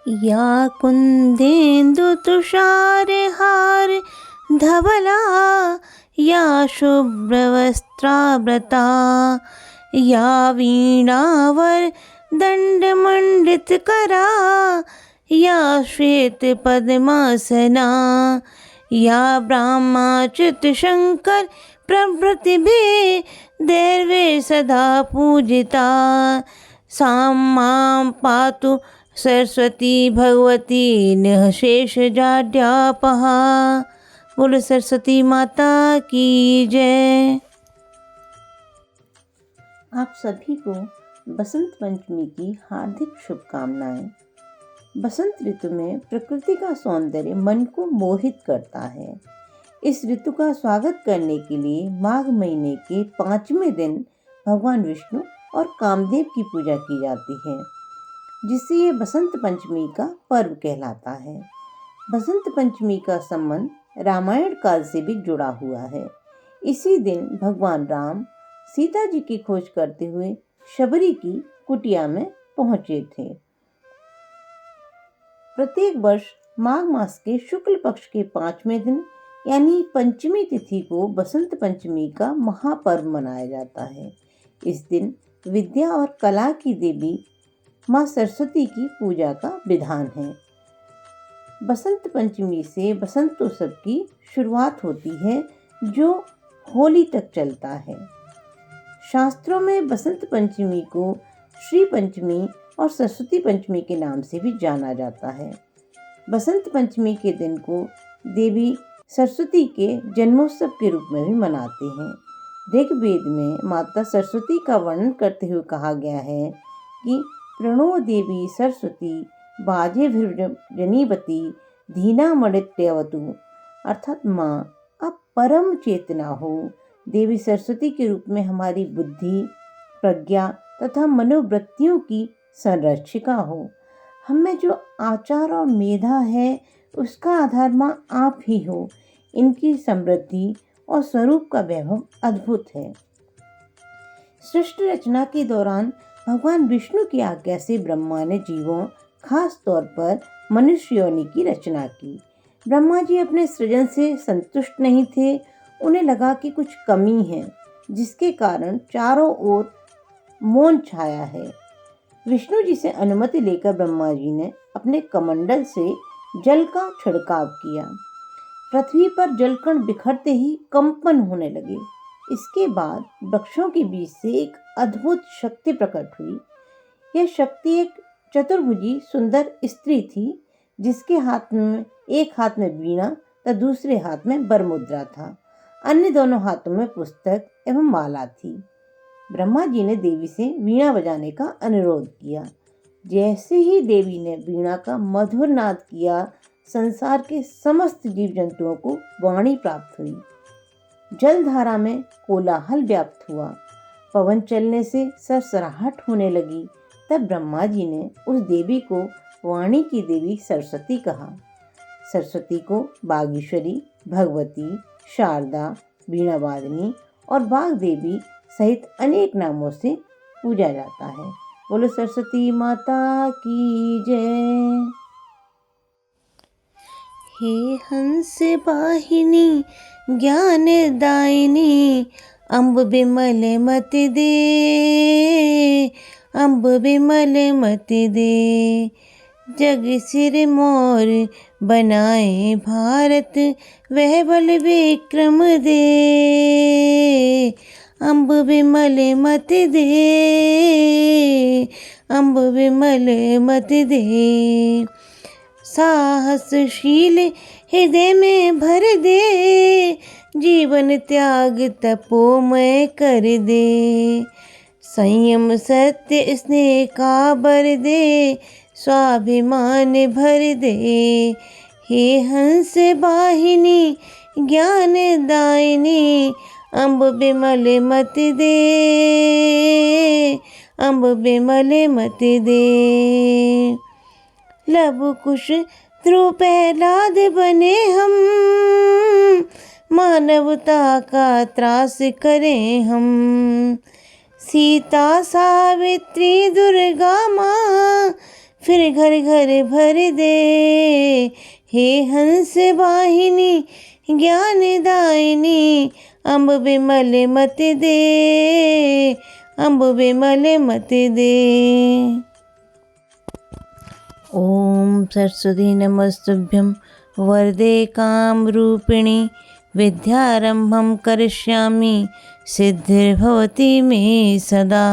या कुन्देन्दु तुषारहार धवला या शुभ्रवस्त्रावृता या वीणावर दण्डमण्डितकरा या श्वेतपद्मासना या ब्रह्माच्युतशङ्कर प्रभृतिभिः देवे सदा पूजिता सा मां पातु सरस्वती भगवती निःशेषजाड्यापहा। बोलो सरस्वती माता की जय। आप सभी को बसंत पंचमी की हार्दिक शुभकामनाएं। बसंत ऋतु में प्रकृति का सौंदर्य मन को मोहित करता है। इस ऋतु का स्वागत करने के लिए माघ महीने के 5वें दिन भगवान विष्णु और कामदेव की पूजा की जाती है, जिससे ये बसंत पंचमी का पर्व कहलाता है। बसंत पंचमी का संबंध रामायण काल से भी जुड़ा हुआ है। इसी दिन भगवान राम सीता जी की खोज करते हुए शबरी की कुटिया में पहुंचे थे। प्रत्येक वर्ष माघ मास के शुक्ल पक्ष के 5वें दिन यानी पंचमी तिथि को बसंत पंचमी का महापर्व मनाया जाता है। इस दिन विद्या और कला की देवी माँ सरस्वती की पूजा का विधान है। बसंत पंचमी से बसंतोत्सव की शुरुआत होती है, जो होली तक चलता है। शास्त्रों में बसंत पंचमी को श्री पंचमी और सरस्वती पंचमी के नाम से भी जाना जाता है। बसंत पंचमी के दिन को देवी सरस्वती के जन्मोत्सव के रूप में भी मनाते हैं। ऋग्वेद में माता सरस्वती का वर्णन करते हुए कहा गया है कि प्रणो देवी सरस्वती बाजे जनीवती धीना मणित्यवतु, अर्थात माँ आप परम चेतना हो। देवी सरस्वती के रूप में हमारी बुद्धि, प्रज्ञा तथा मनोवृत्तियों की संरक्षिका हो। हमें जो आचार और मेधा है उसका आधार माँ आप ही हो। इनकी समृद्धि और स्वरूप का वैभव अद्भुत है। सृष्टि रचना के दौरान भगवान विष्णु की आज्ञा से ब्रह्मा ने जीवों, खास तौर पर मनुष्य योनि की रचना की। ब्रह्मा जी अपने सृजन से संतुष्ट नहीं थे। उन्हें लगा कि कुछ कमी है, जिसके कारण चारों ओर मौन छाया है। विष्णु जी से अनुमति लेकर ब्रह्मा जी ने अपने कमंडल से जल का छिड़काव किया। पृथ्वी पर जलकण बिखरते ही कंपन होने लगे। इसके बाद वृक्षों के बीच से एक अद्भुत शक्ति प्रकट हुई। यह शक्ति एक चतुर्भुजी सुंदर स्त्री थी, जिसके एक हाथ में वीणा तथा दूसरे हाथ में वरमुद्रा था। अन्य दोनों हाथों में पुस्तक एवं माला थी। ब्रह्मा जी ने देवी से वीणा बजाने का अनुरोध किया। जैसे ही देवी ने वीणा का मधुर नाद किया, संसार के समस्त जीव जंतुओं को वाणी प्राप्त हुई। जलधारा में कोलाहल व्याप्त हुआ। पवन चलने से सरसराहट होने लगी। तब ब्रह्मा जी ने उस देवी को वाणी की देवी सरस्वती कहा। सरस्वती को बागेश्वरी, भगवती, शारदा, वीणावादिनी और वाग देवी सहित अनेक नामों से पूजा जाता है। बोलो सरस्वती माता की जय। हे हंस वाहिनी ज्ञान दायिनी, अम्ब बिमल मति दे, अम्ब बिमल मति दे। जग सिर मोर बनाए भारत, वह बल विक्रम दे, अम्ब बिमल मति दे, अम्ब बिमल मति दे। साहसशील हृदय में भर दे, जीवन त्याग तपोमय कर दे। संयम सत्य स्नेह का बर दे, स्वाभिमान भर दे। हे हंस वाहिनी ज्ञान दायिनी, अम्ब बिमल मति दे, अम्ब बिमल मति दे। लव कुश ध्रुव प्रहलाद बने हम, मानवता का त्रास करें हम। सीता सावित्री दुर्गा माँ, फिर घर घर भर दे। हे हंस वाहिनी ज्ञानदायिनी, अम्ब विमल मत दे, अम्ब विमल मत दे। ओम सरस्वती नमस्तुभ्यं वरदे कामरूपिणी, विद्यारंभं करिष्यामि सिद्धिर्भवति मे सदा।